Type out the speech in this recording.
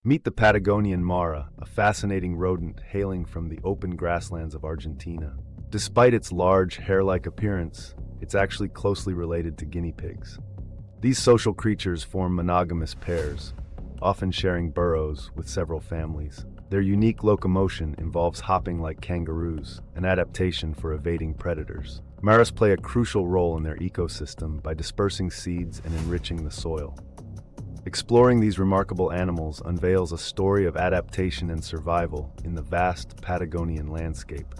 Meet the Patagonian Mara, a fascinating rodent hailing from the open grasslands of Argentina. Despite its large, hair-like appearance, it's actually closely related to guinea pigs. These social creatures form monogamous pairs, often sharing burrows with several families. Their unique locomotion involves hopping like kangaroos, an adaptation for evading predators. Maras play a crucial role in their ecosystem by dispersing seeds and enriching the soil. Exploring these remarkable animals unveils a story of adaptation and survival in the vast Patagonian landscape.